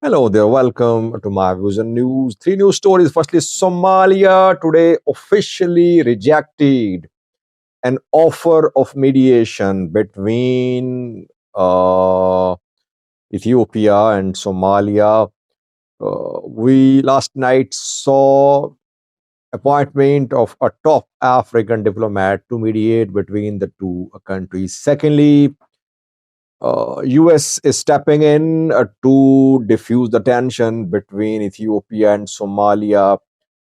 Hello there, welcome to my views and news. Three news stories. Firstly, Somalia today officially rejected an offer of mediation between Ethiopia and Somalia. We last night saw appointment of a top African diplomat to mediate between the two countries. Secondly, US is stepping in to diffuse the tension between Ethiopia and Somalia.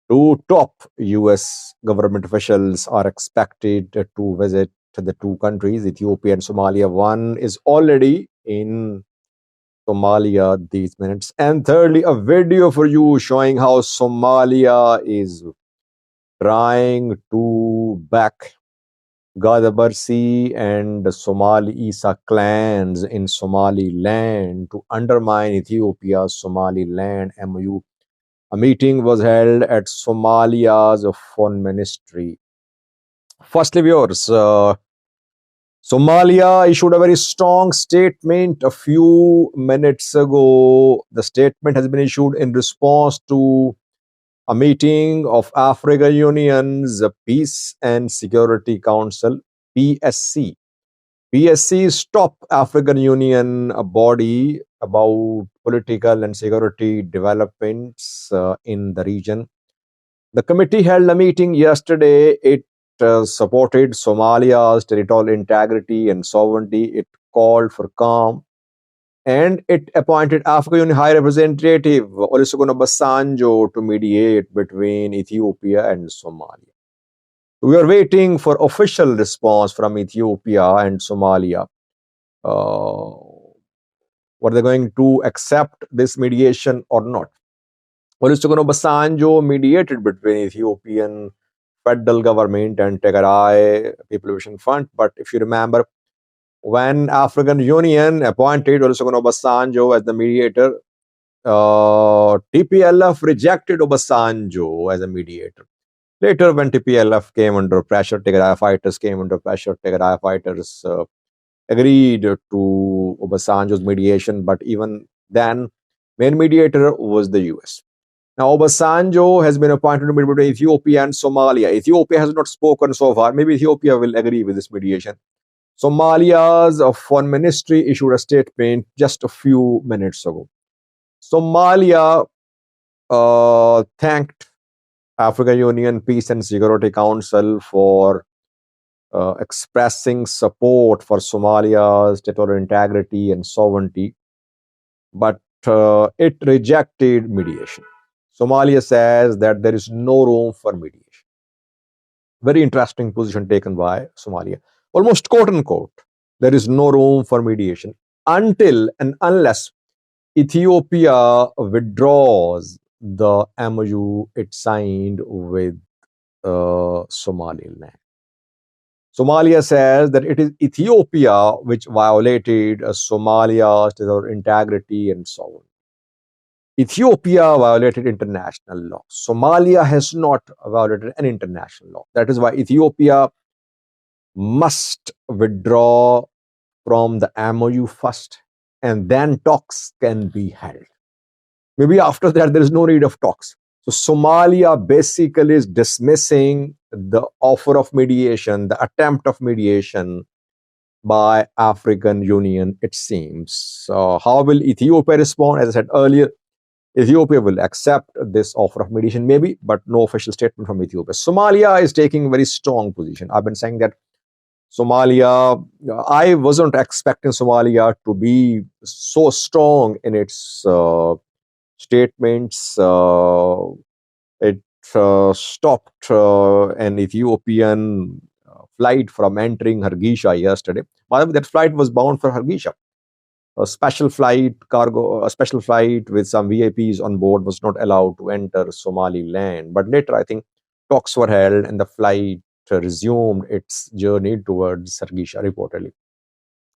Two top US government officials are expected to visit the two countries, Ethiopia and Somalia. One is already in Somalia these minutes. And thirdly, a video for you showing how Somalia is trying to back Gadabarsi and Somali Isa clans in Somaliland to undermine Ethiopia's Somaliland MOU. A meeting was held at Somalia's foreign ministry. Firstly, viewers, Somalia issued a very strong statement a few minutes ago. The statement has been issued in response to a meeting of African Union's Peace and Security Council, PSC. PSC is top African Union body about political and security developments in the region. The committee held a meeting yesterday. It supported Somalia's territorial integrity and sovereignty. It called for calm and it appointed African Union High Representative Olusegun Obasanjo to mediate between Ethiopia and Somalia. We are waiting for official response from Ethiopia and Somalia. Were they going to accept this mediation or not? Olusegun Obasanjo mediated between Ethiopian federal government and Tigray People Liberation Front. But if you remember, when African Union appointed Olusegun Obasanjo as the mediator, TPLF rejected Obasanjo as a mediator. Later, when TPLF came under pressure, Tigray fighters came under pressure. Tigray fighters agreed to Obasanjo's mediation, but even then, main mediator was the US. Now, Obasanjo has been appointed to mediate between Ethiopia and Somalia. Ethiopia has not spoken so far. Maybe Ethiopia will agree with this mediation. Somalia's foreign ministry issued a statement just a few minutes ago. Somalia thanked African Union Peace and Security Council for expressing support for Somalia's territorial integrity and sovereignty, but it rejected mediation. Somalia says that there is no room for mediation. Very interesting position taken by Somalia. Almost quote unquote, there is no room for mediation until and unless Ethiopia withdraws the MOU it signed with Somaliland. Somalia says that it is Ethiopia which violated Somalia's territorial integrity and sovereignty. Ethiopia violated international law. Somalia has not violated any international law. That is why Ethiopia must withdraw from the MOU first, and then talks can be held. Maybe after that, there is no need of talks. So Somalia basically is dismissing the offer of mediation, the attempt of mediation by African Union, it seems. So how will Ethiopia respond? As I said earlier, Ethiopia will accept this offer of mediation, maybe, but no official statement from Ethiopia. Somalia is taking a very strong position. I've been saying that Somalia, I wasn't expecting Somalia to be so strong in its statements. It stopped an Ethiopian flight from entering Hargeisa yesterday. By the way, that flight was bound for Hargeisa. A special flight with some VIPs on board was not allowed to enter Somaliland. But later, I think talks were held and the flight resumed its journey towards Hargeisa, reportedly.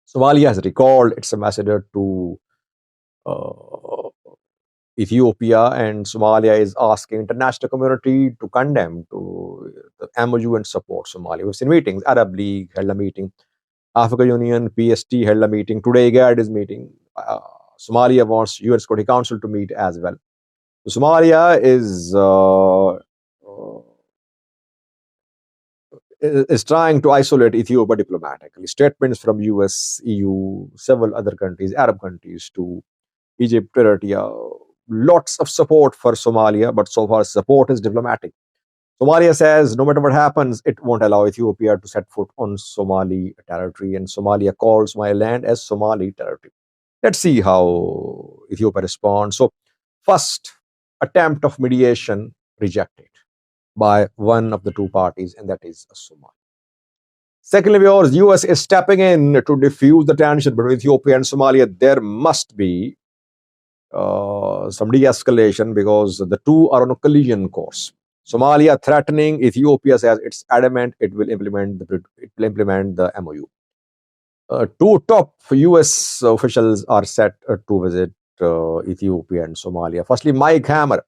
Somalia has recalled its ambassador to Ethiopia, and Somalia is asking international community to condemn to the MOU and support Somalia. We've seen meetings. Arab League held a meeting. African Union, PST held a meeting. Today, IGAD is meeting. Somalia wants UN Security Council to meet as well. So Somalia is trying to isolate Ethiopia diplomatically. Statements from US, EU, several other countries, Arab countries, to Egypt, Eritrea, lots of support for Somalia, but so far support is diplomatic. Somalia says no matter what happens, it won't allow Ethiopia to set foot on Somali territory, and Somalia calls Somaliland as Somali territory. Let's see how Ethiopia responds. So, first attempt of mediation rejected by one of the two parties, and that is Somalia. Secondly, because US is stepping in to diffuse the tension between Ethiopia and Somalia, there must be some de-escalation because the two are on a collision course. Somalia threatening, Ethiopia says it's adamant it will implement the MOU. Two top US officials are set to visit Ethiopia and Somalia. Firstly, Mike Hammer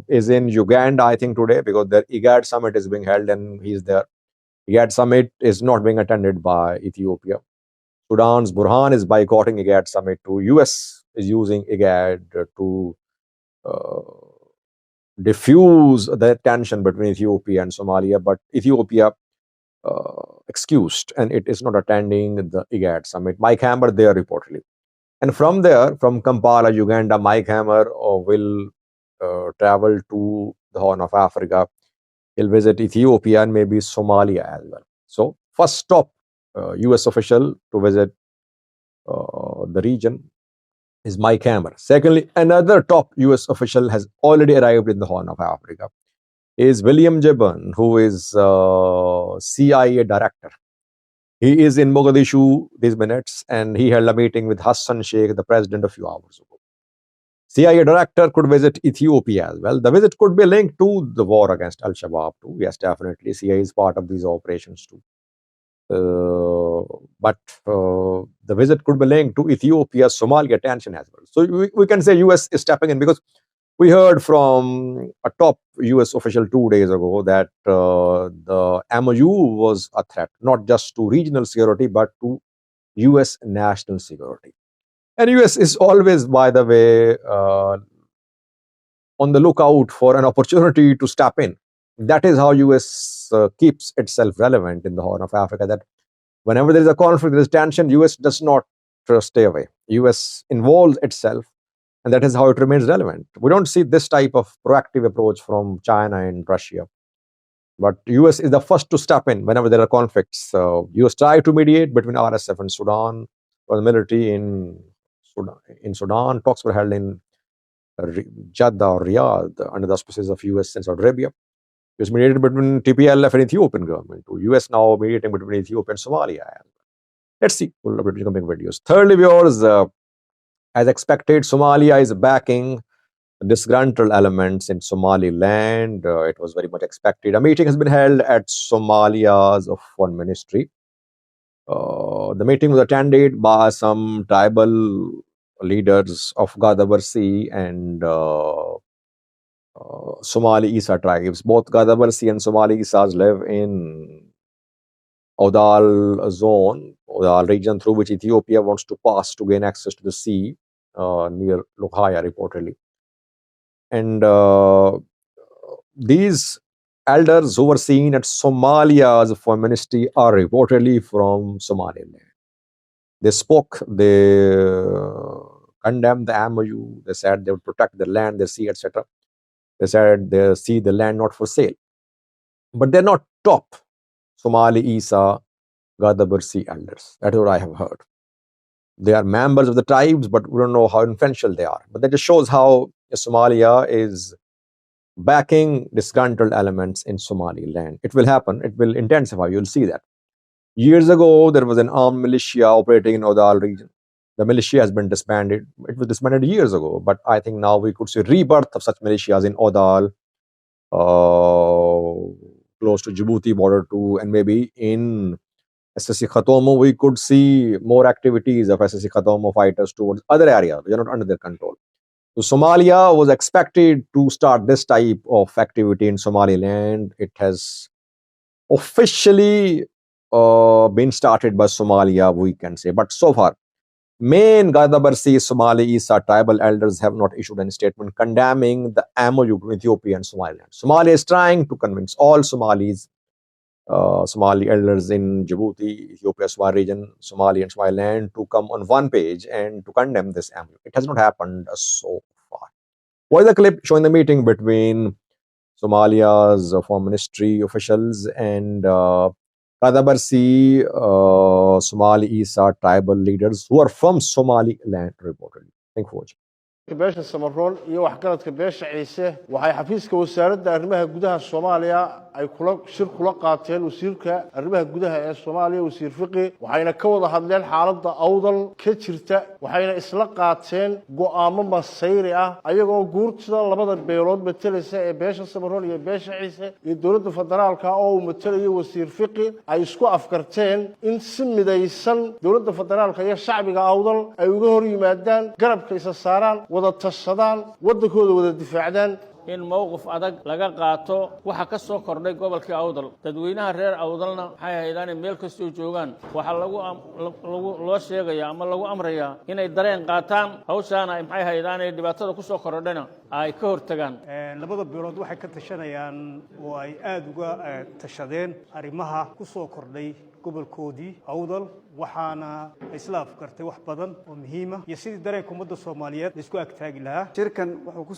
is in Uganda, I think, today because the IGAD summit is being held and he's there. IGAD summit is not being attended by Ethiopia. Sudan's Burhan is boycotting IGAD summit too. US is using IGAD to diffuse the tension between Ethiopia and Somalia, but Ethiopia excused and it is not attending the IGAD summit. Mike Hammer there reportedly. And from there, from Kampala, Uganda, Mike Hammer will travel to the Horn of Africa. He'll visit Ethiopia and maybe Somalia as well. So, first stop, US official to visit the region is Mike Hammer. Secondly, another top US official has already arrived in the Horn of Africa. Is William Gibbon, who is CIA director. He is in Mogadishu these minutes, and he held a meeting with Hassan Sheikh, the president, a few hours ago. CIA director could visit Ethiopia as well. The visit could be linked to the war against Al-Shabaab too. Yes, definitely. CIA is part of these operations too. But the visit could be linked to Ethiopia-Somalia tension as well. So we can say US is stepping in because we heard from a top US official 2 days ago that the MOU was a threat, not just to regional security, but to US national security. And US is always, by the way, on the lookout for an opportunity to step in. That is how US keeps itself relevant in the Horn of Africa, that whenever there is a conflict, there is tension, US does not stay away. US involves itself, and that is how it remains relevant. We don't see this type of proactive approach from China and Russia. But US is the first to step in whenever there are conflicts. US tried to mediate between RSF and Sudan, or the military in Sudan. Talks were held in Jeddah or Riyadh under the auspices of US and Saudi Arabia. US mediated between TPLF and Ethiopian government. US now mediating between Ethiopia and Somalia. Let's see. We'll update coming videos. Thirdly, viewers, as expected, Somalia is backing disgruntled elements in Somaliland. It was very much expected. A meeting has been held at Somalia's foreign ministry. The meeting was attended by some tribal leaders of Gadabarsi and Somali Isa tribes. Both Gadabarsi and Somali Isas live in Odal zone, Odal region, through which Ethiopia wants to pass to gain access to the sea near Lokhaya, reportedly. And these elders who were seen at Somalia's foreign ministry are reportedly from Somaliland. They spoke, they condemned the MOU, they said they would protect their land, their sea, etc. They said they see the land not for sale. But they're not top Somali Isa Gadabursi elders. That is what I have heard. They are members of the tribes, but we don't know how influential they are. But that just shows how Somalia is backing disgruntled elements in Somaliland. It will happen. It will intensify. You'll see that. Years ago, there was an armed militia operating in Odal region. The militia has been disbanded. It was disbanded years ago, but I think now we could see rebirth of such militias in Odal, close to Djibouti border too, and maybe in SSC Khatomo, we could see more activities of SSC Khatomo fighters towards other areas which are not under their control. So Somalia was expected to start this type of activity in Somaliland. It has officially been started by Somalia, we can say. But so far, Main Gadabarsi Somali Isa tribal elders have not issued any statement condemning the MOU between Ethiopia and Somaliland. Somalia is trying to convince all Somalis, Somali elders in Djibouti, Ethiopia, Somali region, Somali and Somaliland to come on one page and to condemn this MOU. It has not happened so far. What is the clip showing the meeting between Somalia's foreign ministry officials and Kadabarsi Somali Isa tribal leaders who are from Somaliland reportedly. Thank you for watching. beesha Samaroon iyo waxgaradka beesha Ciise waxay xafiiska wasaaradda arrimaha gudaha Soomaaliya ay kula qaateen wasiirka arrimaha gudaha ee Soomaaliya wasiir Fiqi waxayna ka wada hadleen xaaladda awdal ka jirta waxayna isla qaateen go'aamo masayri ah ayagoo guurtida labada beelood metelaysa ee beesha Samaroon iyo beesha Ciise iyo dawladda federaalka oo uu metelayo wasiir Fiqi ay isku afkarteen in si midaysan dawladda federaalka iyo shacbiga awdal ay uga hor yimaadaan garabka isa saaraan wada tashadaan wadankooda wada difaacdaan in mowqif adag laga qaato waxa ka soo kordhay gobolka awdal dadweynaha reer awdalna waxay haydaan meel kasta oo joogan waxa loo sheegaya ama lagu amraya inay dareen qaataan hawshaana ay maxay haydaan ee dhibaatada ku soo kordhayna ay ka hortagaan labada beelood waxay ka tashanayaan oo ay aad uga tashadeen arrimaha ku soo kordhay gobolkoodii awdal waxaana isla afkartay wax badan oo muhiim ah iyo sidii dareenka ummadda Soomaaliyeed isku agtaagi lahaa shirkan wuxuu ku